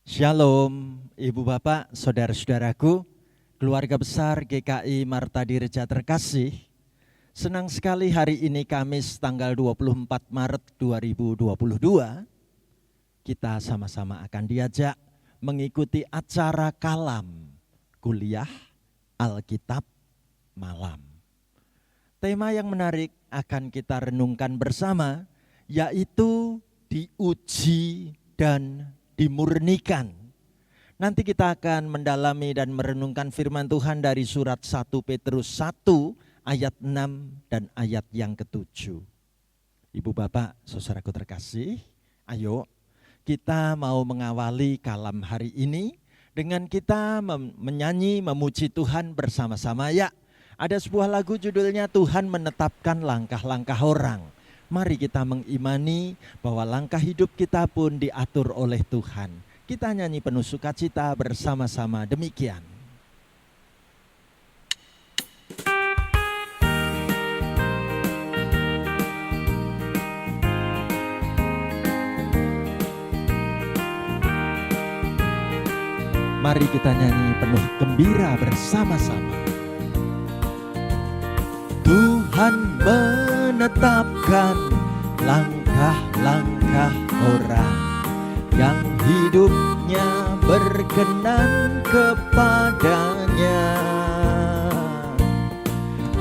Shalom, Ibu Bapak, Saudara-saudaraku, keluarga besar GKI Marta Dirja terkasih. Senang sekali hari ini Kamis tanggal 24 Maret 2022, kita sama-sama akan diajak mengikuti acara kalam kuliah Alkitab malam. Tema yang menarik akan kita renungkan bersama, yaitu diuji dan dimurnikan. Nanti kita akan mendalami dan merenungkan firman Tuhan dari surat 1 Petrus 1 ayat 6 dan ayat yang ke-7. Ibu Bapak, saudaraku terkasih, ayo kita mau mengawali kalam hari ini dengan kita menyanyi memuji Tuhan bersama-sama. Ya, ada sebuah lagu judulnya Tuhan Menetapkan Langkah-Langkah Orang. Mari kita mengimani bahwa langkah hidup kita pun diatur oleh Tuhan. Kita nyanyi penuh sukacita bersama-sama demikian. Mari kita nyanyi penuh gembira bersama-sama. Tuhan menetapkan langkah-langkah orang yang hidupnya berkenan kepadanya.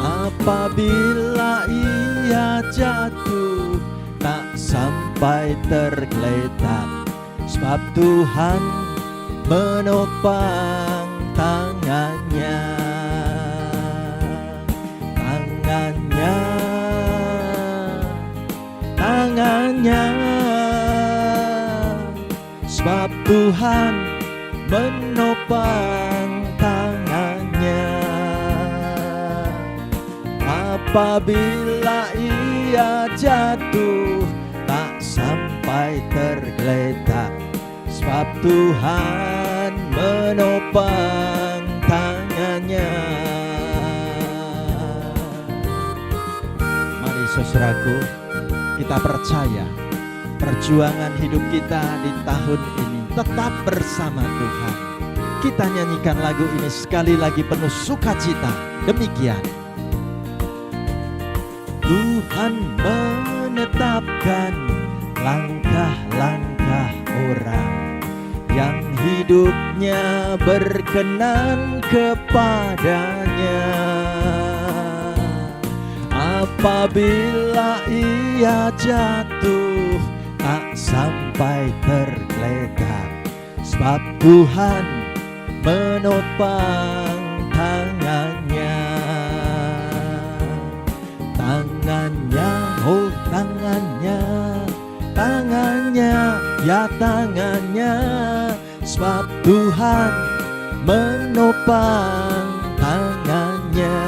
Apabila ia jatuh tak sampai tergeletak, sebab Tuhan menopang tangannya. Tangannya, sebab Tuhan menopang tangannya. Apabila ia jatuh tak sampai tergeletak, sebab Tuhan menopang tangannya. Mari saudaraku, kita percaya perjuangan hidup kita di tahun ini tetap bersama Tuhan. Kita nyanyikan lagu ini sekali lagi penuh sukacita. Demikian. Tuhan menetapkan langkah-langkah orang yang hidupnya berkenan kepadanya. Apabila ia jatuh tak sampai tergeletak, sebab Tuhan menopang tangannya. Tangannya, oh tangannya, tangannya, ya tangannya, sebab Tuhan menopang tangannya.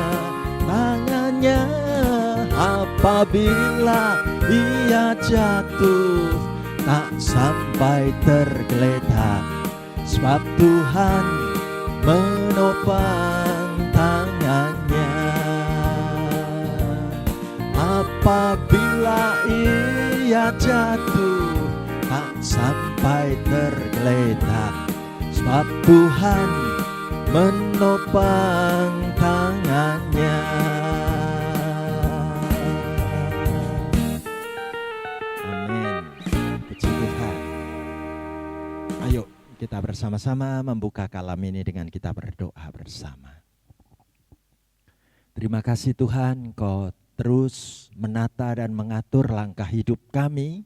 Tangannya, apabila ia jatuh tak sampai tergeletak, sebab Tuhan menopang tangannya. Apabila ia jatuh tak sampai tergeletak, sebab Tuhan menopang tangannya. Kita bersama-sama membuka kalam ini dengan kita berdoa bersama. Terima kasih Tuhan, Kau terus menata dan mengatur langkah hidup kami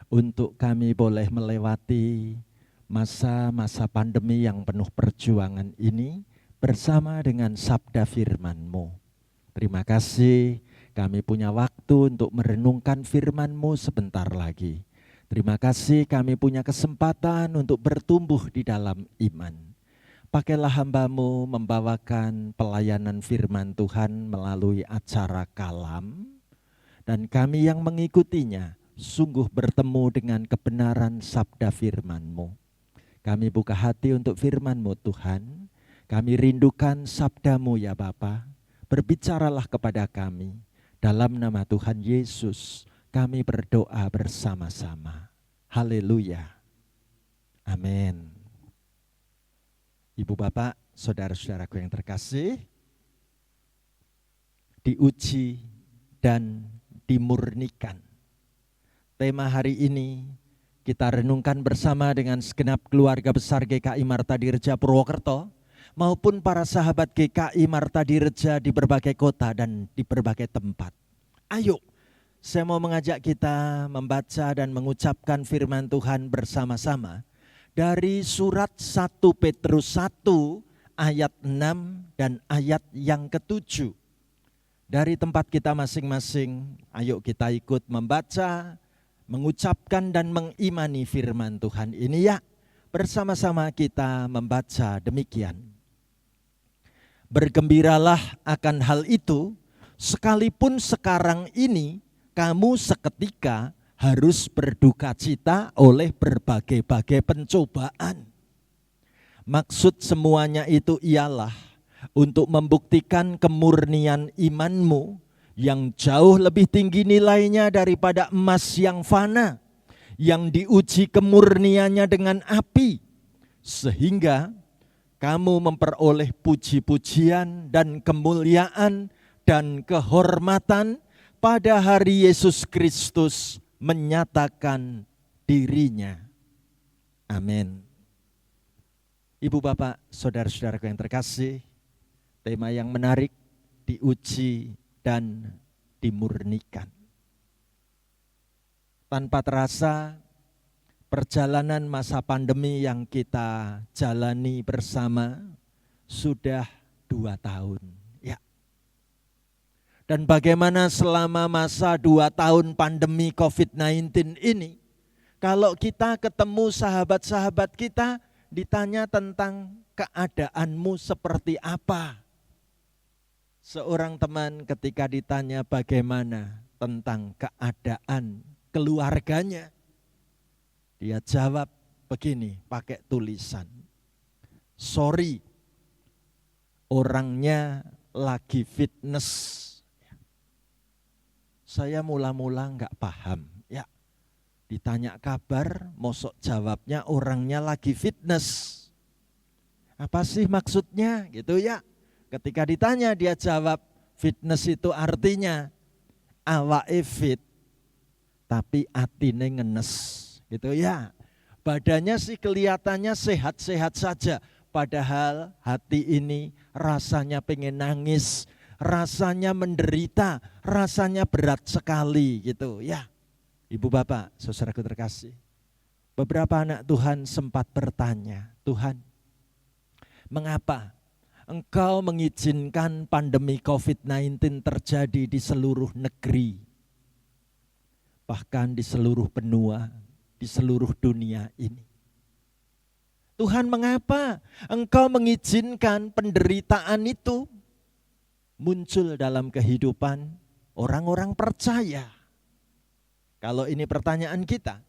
untuk kami boleh melewati masa-masa pandemi yang penuh perjuangan ini bersama dengan sabda firman-Mu. Terima kasih kami punya waktu untuk merenungkan firman-Mu sebentar lagi. Terima kasih kami punya kesempatan untuk bertumbuh di dalam iman. Pakailah hamba-Mu membawakan pelayanan firman Tuhan melalui acara kalam. Dan kami yang mengikutinya sungguh bertemu dengan kebenaran sabda firman-Mu. Kami buka hati untuk firman-Mu Tuhan. Kami rindukan sabda-Mu ya Bapa. Berbicaralah kepada kami. Dalam nama Tuhan Yesus kami berdoa bersama-sama. Haleluya. Amin. Ibu bapak, saudara-saudaraku yang terkasih, diuji dan dimurnikan. Tema hari ini kita renungkan bersama dengan segenap keluarga besar GKI Marta Dirja Purwokerto maupun para sahabat GKI Marta Dirja di berbagai kota dan di berbagai tempat. Ayo, saya mau mengajak kita membaca dan mengucapkan firman Tuhan bersama-sama dari surat 1 Petrus 1 ayat 6 dan ayat yang ke-7. Dari tempat kita masing-masing, ayo kita ikut membaca, mengucapkan dan mengimani firman Tuhan ini ya. Bersama-sama kita membaca demikian. Bergembiralah akan hal itu, sekalipun sekarang ini kamu seketika harus berduka cita oleh berbagai-bagai pencobaan. Maksud semuanya itu ialah untuk membuktikan kemurnian imanmu yang jauh lebih tinggi nilainya daripada emas yang fana, yang diuji kemurniannya dengan api, sehingga kamu memperoleh puji-pujian dan kemuliaan dan kehormatan pada hari Yesus Kristus menyatakan dirinya. Amin. Ibu bapak, saudara-saudaraku yang terkasih, tema yang menarik, diuji dan dimurnikan. Tanpa terasa, perjalanan masa pandemi yang kita jalani bersama sudah 2 tahun. Dan bagaimana selama masa 2 tahun pandemi COVID-19 ini, kalau kita ketemu sahabat-sahabat kita, ditanya tentang keadaanmu seperti apa. Seorang teman ketika ditanya bagaimana tentang keadaan keluarganya, dia jawab begini, pakai tulisan, sorry, orangnya lagi fitness. Saya mula-mula enggak paham, ya. Ditanya kabar, mosok jawabnya orangnya lagi fitness. Apa sih maksudnya gitu ya? Ketika ditanya dia jawab, fitness itu artinya awake fit, tapi atine ngenes gitu ya. Badannya sih kelihatannya sehat-sehat saja, padahal hati ini rasanya pengen nangis, rasanya menderita, rasanya berat sekali gitu ya. Ibu bapak, saudaraku terkasih, beberapa anak Tuhan sempat bertanya, Tuhan, mengapa Engkau mengizinkan pandemi COVID-19 terjadi di seluruh negeri, bahkan di seluruh benua, di seluruh dunia ini? Tuhan, mengapa Engkau mengizinkan penderitaan itu muncul dalam kehidupan orang-orang percaya? Kalau ini pertanyaan kita,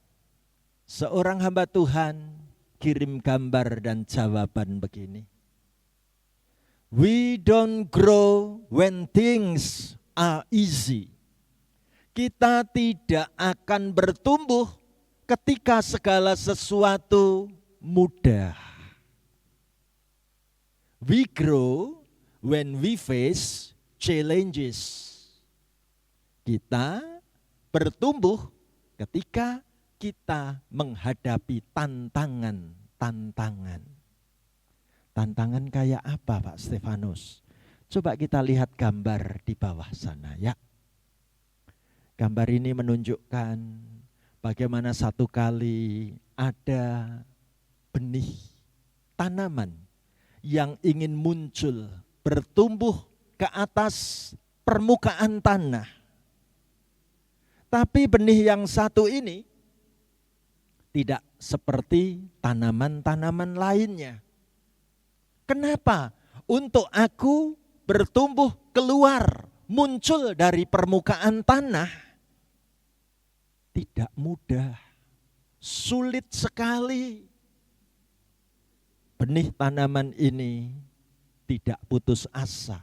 seorang hamba Tuhan kirim gambar dan jawaban begini. We don't grow when things are easy. Kita tidak akan bertumbuh ketika segala sesuatu mudah. We grow when we face challenges. Kita bertumbuh ketika kita menghadapi tantangan. Tantangan kayak apa Pak Stefanus? Coba kita lihat gambar di bawah sana ya. Gambar ini menunjukkan bagaimana satu kali ada benih tanaman yang ingin muncul, bertumbuh ke atas permukaan tanah. Tapi benih yang satu ini tidak seperti tanaman-tanaman lainnya. Kenapa? Untuk aku bertumbuh keluar, muncul dari permukaan tanah, tidak mudah, sulit sekali. Benih tanaman ini tidak putus asa.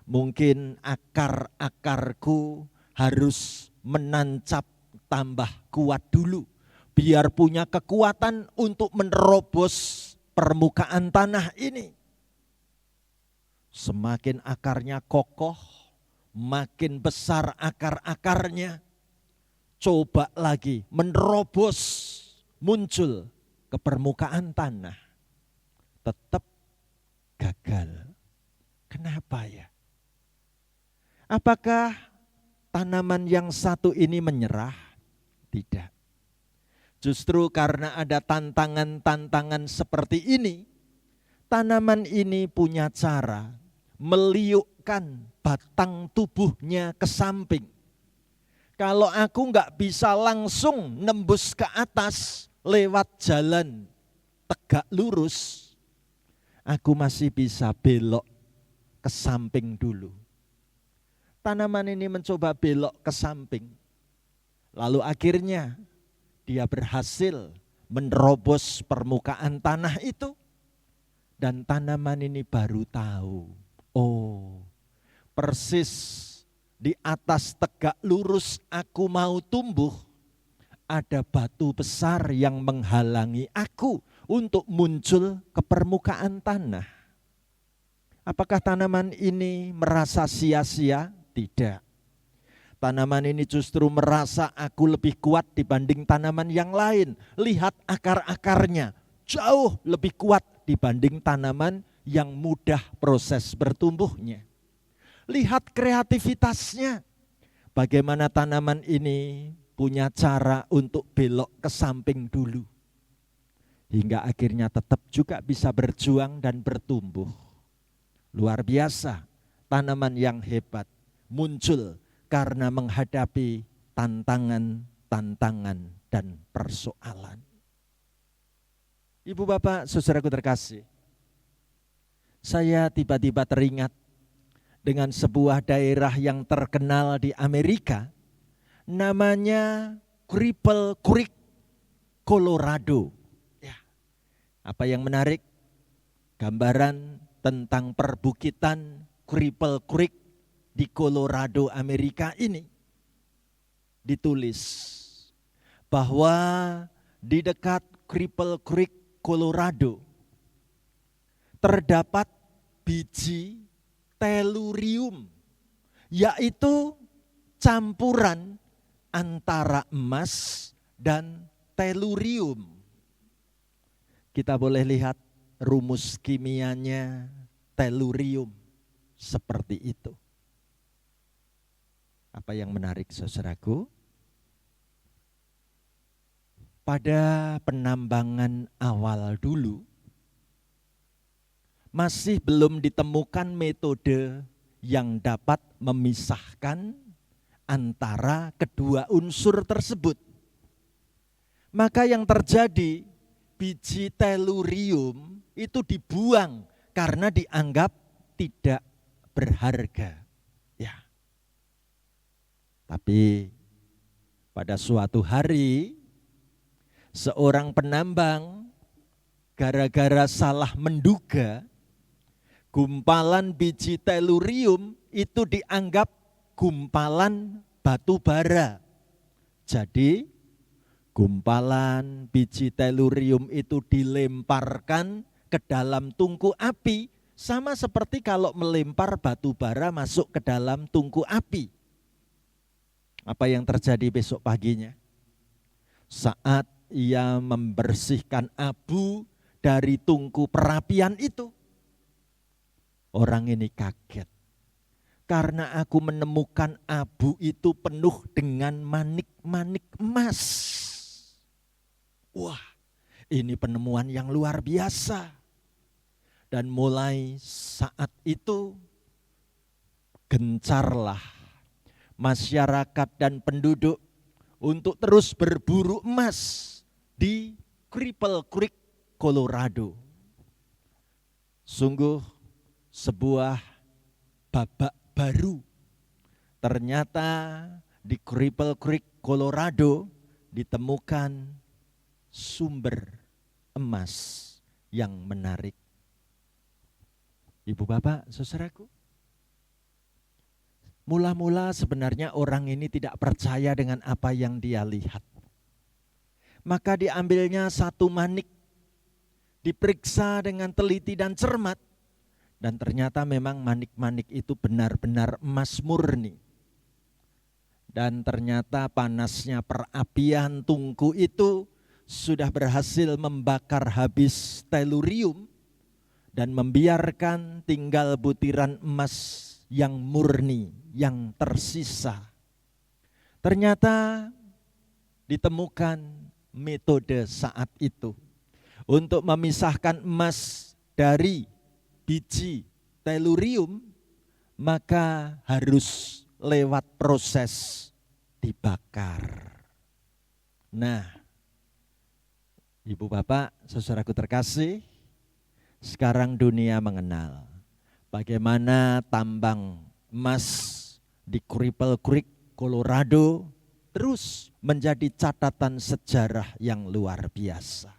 Mungkin akar-akarku harus menancap tambah kuat dulu, biar punya kekuatan untuk menerobos permukaan tanah ini. Semakin akarnya kokoh, makin besar akar-akarnya. Coba lagi menerobos, muncul ke permukaan tanah. Tetap gagal. Kenapa ya? Apakah tanaman yang satu ini menyerah? Tidak. Justru karena ada tantangan-tantangan seperti ini, tanaman ini punya cara meliukkan batang tubuhnya ke samping. Kalau aku nggak bisa langsung nembus ke atas lewat jalan tegak lurus, aku masih bisa belok ke samping dulu. Tanaman ini mencoba belok ke samping. Lalu akhirnya dia berhasil menerobos permukaan tanah itu. Dan tanaman ini baru tahu, oh persis di atas tegak lurus aku mau tumbuh, ada batu besar yang menghalangi aku untuk muncul ke permukaan tanah. Apakah tanaman ini merasa sia-sia? Tidak. Tanaman ini justru merasa aku lebih kuat dibanding tanaman yang lain. Lihat akar-akarnya jauh lebih kuat dibanding tanaman yang mudah proses bertumbuhnya. Lihat kreativitasnya. Bagaimana tanaman ini punya cara untuk belok ke samping dulu. Hingga akhirnya tetap juga bisa berjuang dan bertumbuh. Luar biasa, tanaman yang hebat muncul karena menghadapi tantangan-tantangan dan persoalan. Ibu bapak saudaraku terkasih, saya tiba-tiba teringat dengan sebuah daerah yang terkenal di Amerika, namanya Cripple Creek, Colorado. Ya. Apa yang menarik? Gambaran tentang perbukitan Cripple Creek di Colorado, Amerika ini. Ditulis bahwa di dekat Cripple Creek, Colorado, terdapat biji tellurium, yaitu campuran antara emas dan tellurium. Kita boleh lihat rumus kimianya tellurium seperti itu. Apa yang menarik saudaraku? Pada penambangan awal dulu, masih belum ditemukan metode yang dapat memisahkan antara kedua unsur tersebut. Maka yang terjadi, biji tellurium itu dibuang karena dianggap tidak berharga. Ya. Tapi pada suatu hari, seorang penambang gara-gara salah menduga, gumpalan biji tellurium itu dianggap gumpalan batu bara. Jadi gumpalan biji tellurium itu dilemparkan ke dalam tungku api, sama seperti kalau melempar batu bara masuk ke dalam tungku api. Apa yang terjadi besok paginya? Saat ia membersihkan abu dari tungku perapian itu, orang ini kaget. Karena aku menemukan abu itu penuh dengan manik-manik emas. Wah, ini penemuan yang luar biasa. Dan mulai saat itu gencarlah masyarakat dan penduduk untuk terus berburu emas di Cripple Creek, Colorado. Sungguh sebuah babak baru. Ternyata di Cripple Creek, Colorado ditemukan sumber emas yang menarik. Ibu bapak, saudaraku, mula-mula sebenarnya orang ini tidak percaya dengan apa yang dia lihat. Maka diambilnya satu manik, diperiksa dengan teliti dan cermat, dan ternyata memang manik-manik itu benar-benar emas murni. Dan ternyata panasnya perapian tungku itu sudah berhasil membakar habis telurium dan membiarkan tinggal butiran emas yang murni, yang tersisa. Ternyata ditemukan metode saat itu untuk memisahkan emas dari biji telurium, maka harus lewat proses dibakar. Nah, Ibu Bapak, saudaraku terkasih, sekarang dunia mengenal bagaimana tambang emas di Cripple Creek, Colorado terus menjadi catatan sejarah yang luar biasa.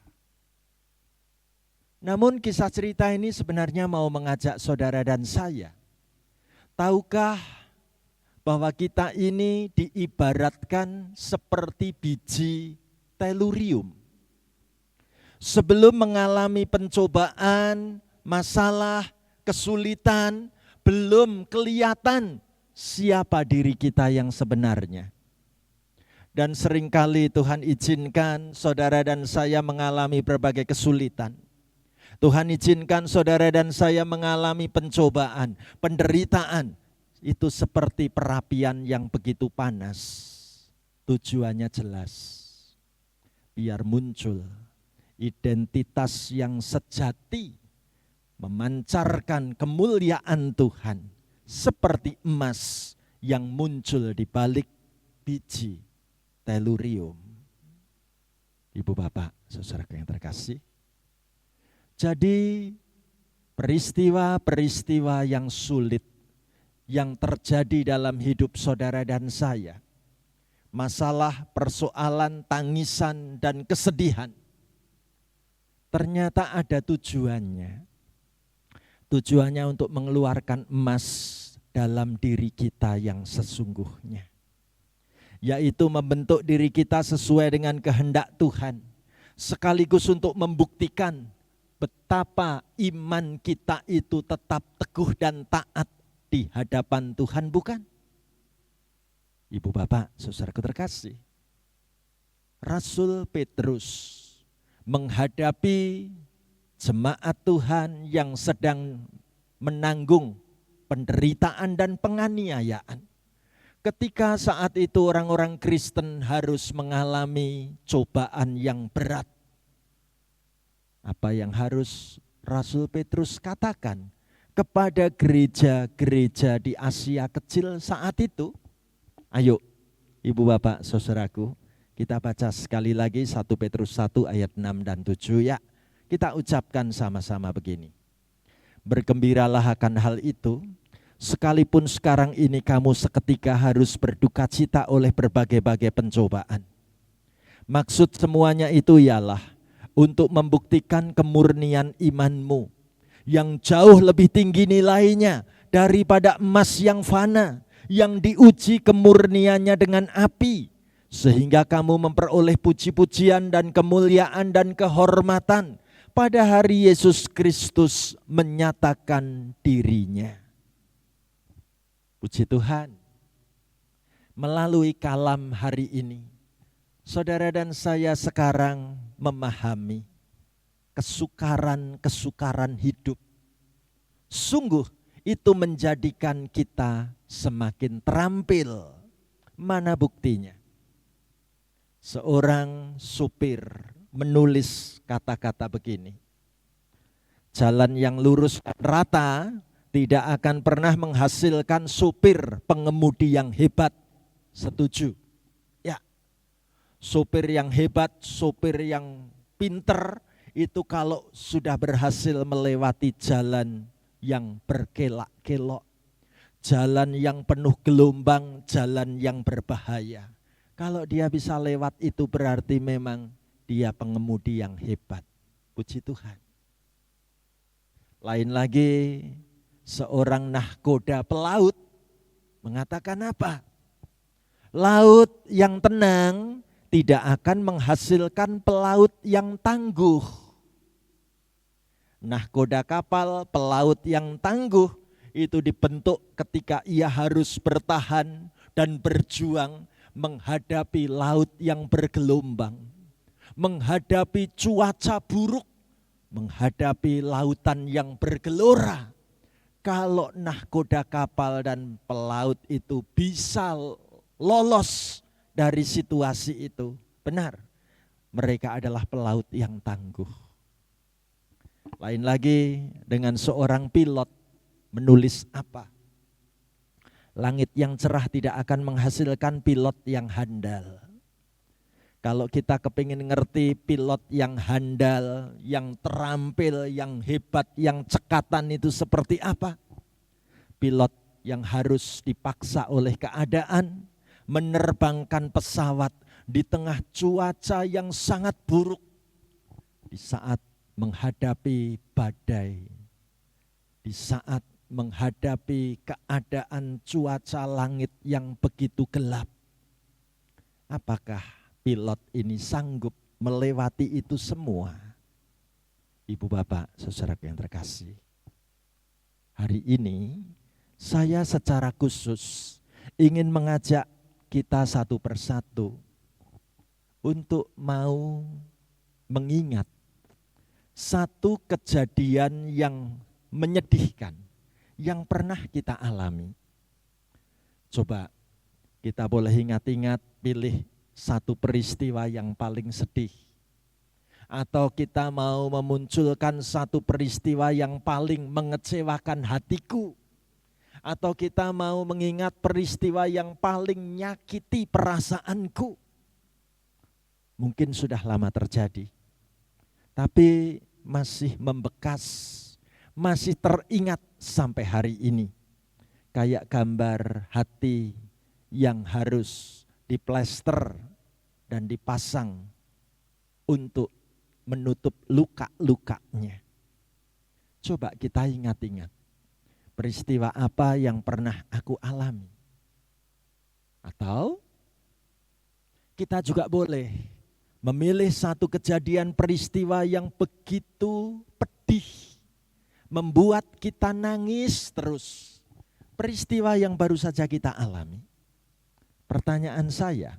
Namun kisah cerita ini sebenarnya mau mengajak saudara dan saya, tahukah bahwa kita ini diibaratkan seperti biji telurium. Sebelum mengalami pencobaan, masalah, kesulitan, belum kelihatan siapa diri kita yang sebenarnya. Dan seringkali Tuhan izinkan saudara dan saya mengalami berbagai kesulitan. Tuhan izinkan saudara dan saya mengalami pencobaan, penderitaan. Itu seperti perapian yang begitu panas. Tujuannya jelas, biar muncul identitas yang sejati, memancarkan kemuliaan Tuhan seperti emas yang muncul di balik biji telurium. Ibu Bapak, saudara yang terkasih, jadi peristiwa-peristiwa yang sulit yang terjadi dalam hidup saudara dan saya, masalah, persoalan, tangisan, dan kesedihan, ternyata ada tujuannya. Tujuannya untuk mengeluarkan emas dalam diri kita yang sesungguhnya. Yaitu membentuk diri kita sesuai dengan kehendak Tuhan. Sekaligus untuk membuktikan betapa iman kita itu tetap teguh dan taat di hadapan Tuhan, bukan? Ibu Bapak, saudaraku terkasih, Rasul Petrus menghadapi jemaat Tuhan yang sedang menanggung penderitaan dan penganiayaan. Ketika saat itu orang-orang Kristen harus mengalami cobaan yang berat. Apa yang harus Rasul Petrus katakan kepada gereja-gereja di Asia Kecil saat itu? Ayo, Ibu Bapak, saudaraku, kita baca sekali lagi 1 Petrus 1 ayat 6 dan 7 ya. Kita ucapkan sama-sama begini. Bergembiralah akan hal itu, sekalipun sekarang ini kamu seketika harus berduka cita oleh berbagai-bagai pencobaan. Maksud semuanya itu ialah untuk membuktikan kemurnian imanmu yang jauh lebih tinggi nilainya daripada emas yang fana, yang diuji kemurniannya dengan api, sehingga kamu memperoleh puji-pujian dan kemuliaan dan kehormatan pada hari Yesus Kristus menyatakan dirinya. Puji Tuhan, melalui kalam hari ini, saudara dan saya sekarang memahami kesukaran-kesukaran hidup. Sungguh itu menjadikan kita semakin terampil. Mana buktinya? Seorang supir menulis kata-kata begini. Jalan yang lurus dan rata tidak akan pernah menghasilkan supir pengemudi yang hebat. Setuju? Ya. Supir yang hebat, supir yang pinter, itu kalau sudah berhasil melewati jalan yang berkelak-kelok, jalan yang penuh gelombang, jalan yang berbahaya. Kalau dia bisa lewat itu berarti memang dia pengemudi yang hebat. Puji Tuhan. Lain lagi, seorang nahkoda pelaut mengatakan apa? Laut yang tenang tidak akan menghasilkan pelaut yang tangguh. Nahkoda kapal, pelaut yang tangguh, itu dibentuk ketika ia harus bertahan dan berjuang menghadapi laut yang bergelombang, menghadapi cuaca buruk, menghadapi lautan yang bergelora. Kalau nahkoda kapal dan pelaut itu bisa lolos dari situasi itu, benar, mereka adalah pelaut yang tangguh. Lain lagi dengan seorang pilot menulis apa? Langit yang cerah tidak akan menghasilkan pilot yang handal. Kalau kita kepingin ngerti pilot yang handal, yang terampil, yang hebat, yang cekatan itu seperti apa? Pilot yang harus dipaksa oleh keadaan menerbangkan pesawat di tengah cuaca yang sangat buruk, di saat menghadapi badai, di saat menghadapi keadaan cuaca langit yang begitu gelap. Apakah pilot ini sanggup melewati itu semua? Ibu bapak, saudara yang terkasih, hari ini saya secara khusus ingin mengajak kita satu persatu untuk mau mengingat satu kejadian yang menyedihkan yang pernah kita alami. Coba kita boleh ingat-ingat, pilih satu peristiwa yang paling sedih. Atau kita mau memunculkan satu peristiwa yang paling mengecewakan hatiku. Atau kita mau mengingat peristiwa yang paling nyakiti perasaanku. Mungkin sudah lama terjadi, tapi masih membekas, masih teringat sampai hari ini. Kayak gambar hati yang harus diplester dan dipasang untuk menutup luka-lukanya. Coba kita ingat-ingat, peristiwa apa yang pernah aku alami. Atau kita juga boleh memilih satu kejadian peristiwa yang begitu pedih, membuat kita nangis terus. Peristiwa yang baru saja kita alami. Pertanyaan saya,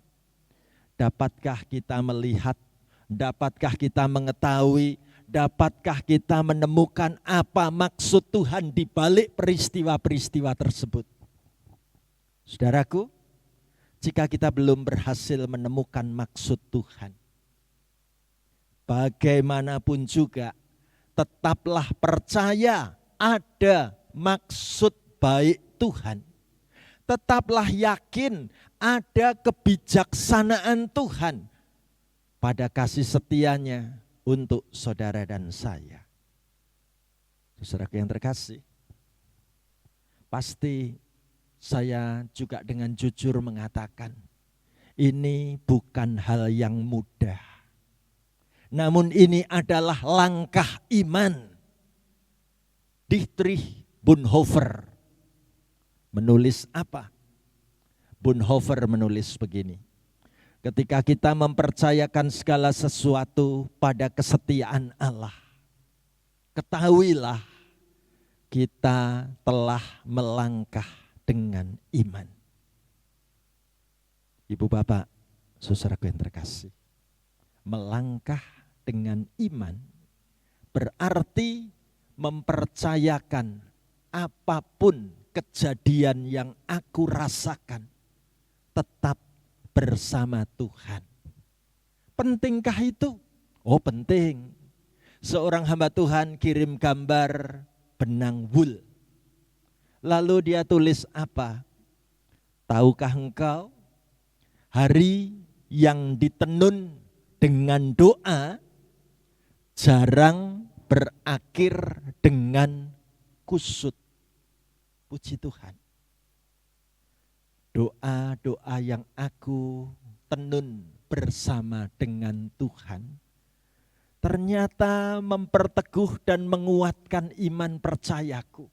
dapatkah kita melihat, dapatkah kita mengetahui, dapatkah kita menemukan apa maksud Tuhan di balik peristiwa-peristiwa tersebut? Saudaraku, jika kita belum berhasil menemukan maksud Tuhan, bagaimanapun juga tetaplah percaya ada maksud baik Tuhan. Tetaplah yakin ada kebijaksanaan Tuhan pada kasih setianya untuk saudara dan saya. Saudara yang terkasih, pasti saya juga dengan jujur mengatakan, ini bukan hal yang mudah. Namun ini adalah langkah iman. Dietrich Bonhoeffer menulis apa? Bonhoeffer menulis begini. Ketika kita mempercayakan segala sesuatu pada kesetiaan Allah, ketahuilah kita telah melangkah dengan iman. Ibu bapak, saudaraku yang terkasih, melangkah dengan iman berarti mempercayakan apapun kejadian yang aku rasakan tetap bersama Tuhan. Pentingkah itu? Oh penting. Seorang hamba Tuhan kirim gambar benang wul. Lalu dia tulis apa? Tahukah engkau, hari yang ditenun dengan doa jarang berakhir dengan kusut. Puji Tuhan. Doa-doa yang aku tenun bersama dengan Tuhan ternyata memperteguh dan menguatkan iman percayaku.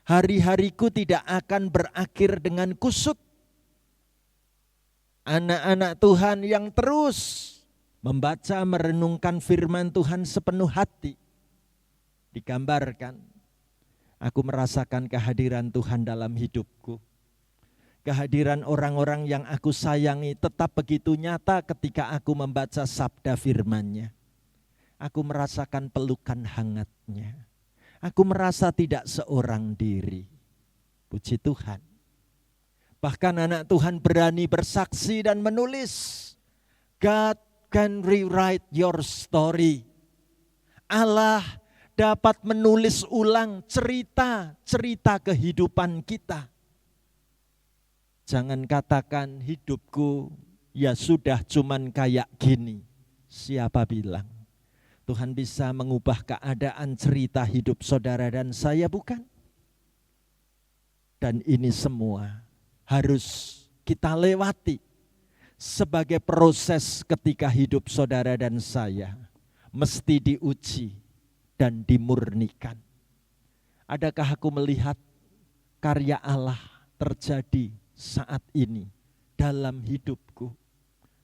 Hari-hariku tidak akan berakhir dengan kusut. Anak-anak Tuhan yang terus membaca merenungkan firman Tuhan sepenuh hati, digambarkan. Aku merasakan kehadiran Tuhan dalam hidupku. Kehadiran orang-orang yang aku sayangi tetap begitu nyata ketika aku membaca sabda firman-Nya. Aku merasakan pelukan hangatnya. Aku merasa tidak seorang diri. Puji Tuhan. Bahkan anak Tuhan berani bersaksi dan menulis, God can rewrite your story. Allah dapat menulis ulang cerita kehidupan kita. Jangan katakan hidupku ya sudah cuman kayak gini. Siapa bilang Tuhan bisa mengubah keadaan cerita hidup saudara dan saya, bukan? Dan ini semua harus kita lewati sebagai proses ketika hidup saudara dan saya mesti diuji dan dimurnikan. Adakah aku melihat karya Allah terjadi saat ini dalam hidupku,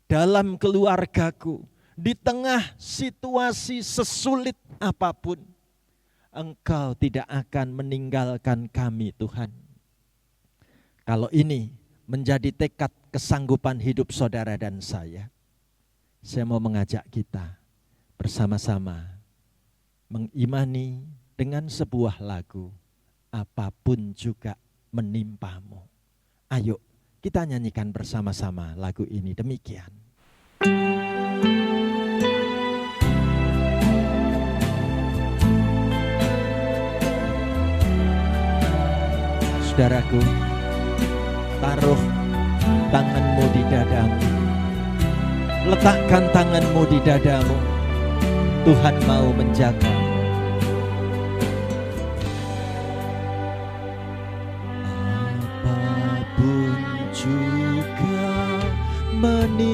dalam keluargaku, di tengah situasi sesulit apapun? Engkau tidak akan meninggalkan kami, Tuhan. Kalau ini menjadi tekad kesanggupan hidup saudara dan saya mau mengajak kita bersama-sama mengimani dengan sebuah lagu, apapun juga menimpamu. Ayo kita nyanyikan bersama-sama lagu ini demikian. Saudaraku, taruh tanganmu di dadamu. Letakkan tanganmu di dadamu. Tuhan mau menjaga. Apapun juga menimpamu,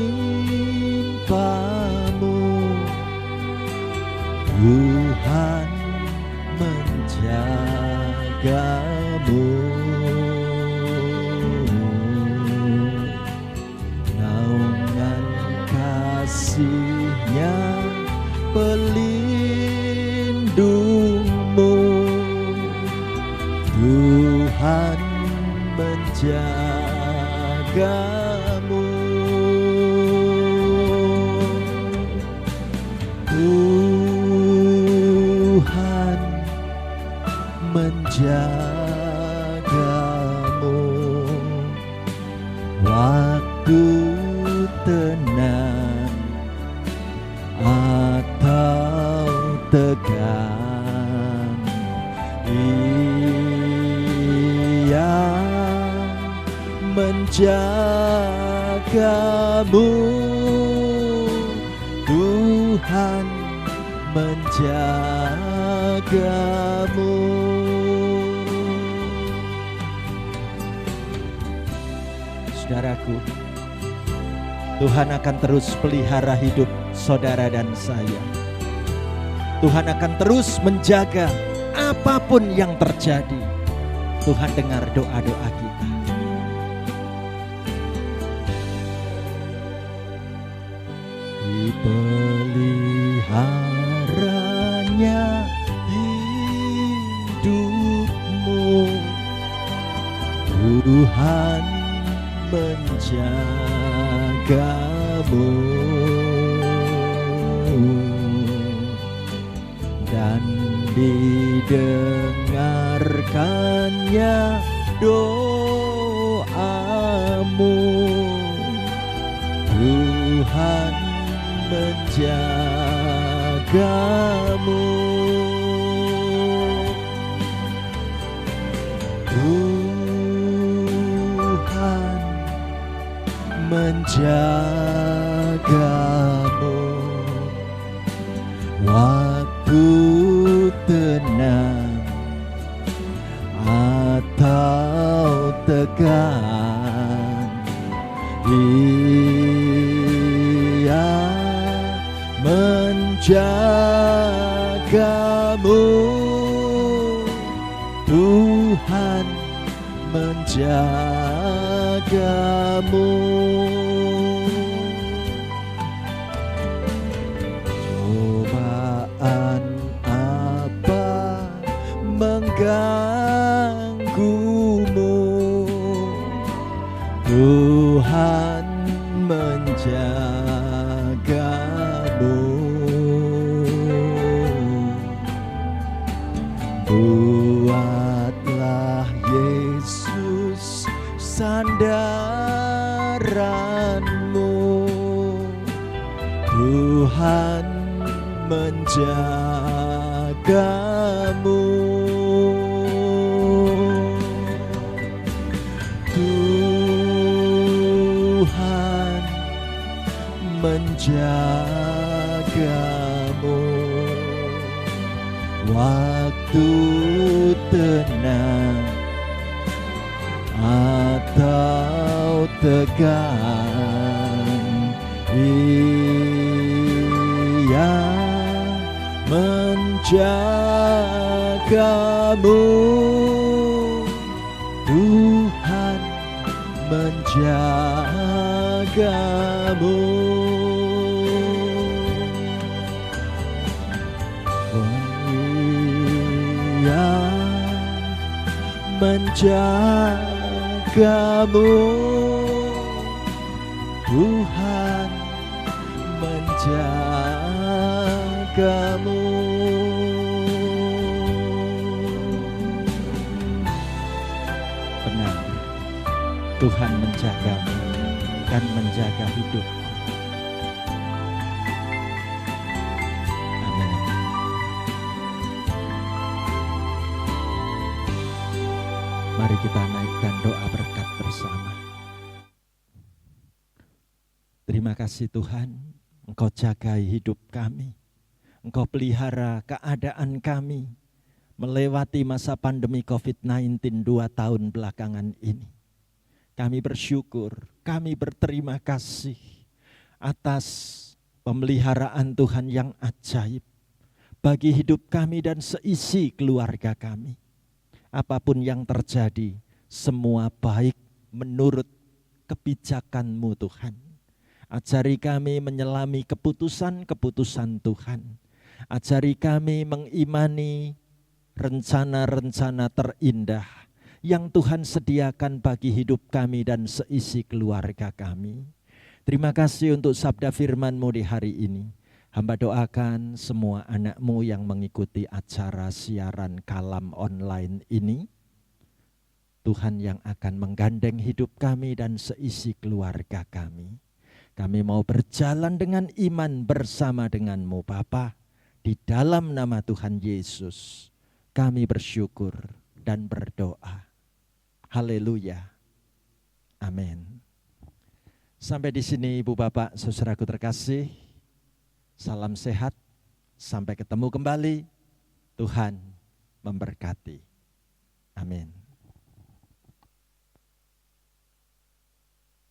Tuhan menjagamu. Naungan kasih-Nya pelindungmu, Tuhan menjagamu. Tuhan menjagamu waktu tenang atau tegang. Ia menjagamu, Tuhan menjagamu. Saudaraku, Tuhan akan terus pelihara hidup saudara dan saya. Tuhan akan terus menjaga apapun yang terjadi. Tuhan dengar doa-doa kita. Dipeliharanya hidupmu, Tuhan menjagamu, dan didengarkannya doamu, Tuhan menjagamu. Tuhan menjagamu waktu tenang atau tegang. Ia menjagamu, Tuhan menjagamu. Cobaan apa Tuhan menjagamu waktu tenang atau tegang. Ia menjagamu. Tuhan menjagamu. Ia menjagamu. Tuhan menjagamu. Benar, Tuhan menjagamu dan menjaga hidupmu. Amin. Mari kita naikkan doa berkat bersama. Terima kasih Tuhan, Engkau jagai hidup kami. Engkau pelihara keadaan kami melewati masa pandemi COVID-19 2 tahun belakangan ini. Kami bersyukur, kami berterima kasih atas pemeliharaan Tuhan yang ajaib bagi hidup kami dan seisi keluarga kami. Apapun yang terjadi, semua baik menurut kebijakan-Mu Tuhan. Ajari kami menyelami keputusan-keputusan Tuhan. Ajari kami mengimani rencana-rencana terindah yang Tuhan sediakan bagi hidup kami dan seisi keluarga kami. Terima kasih untuk sabda firman-Mu di hari ini. Hamba doakan semua anak-Mu yang mengikuti acara siaran kalam online ini. Tuhan yang akan menggandeng hidup kami dan seisi keluarga kami. Kami mau berjalan dengan iman bersama dengan-Mu Bapa. Di dalam nama Tuhan Yesus kami bersyukur dan berdoa. Haleluya. Amin. Sampai di sini Ibu Bapak, saudaraku terkasih. Salam sehat. Sampai ketemu kembali. Tuhan memberkati. Amin.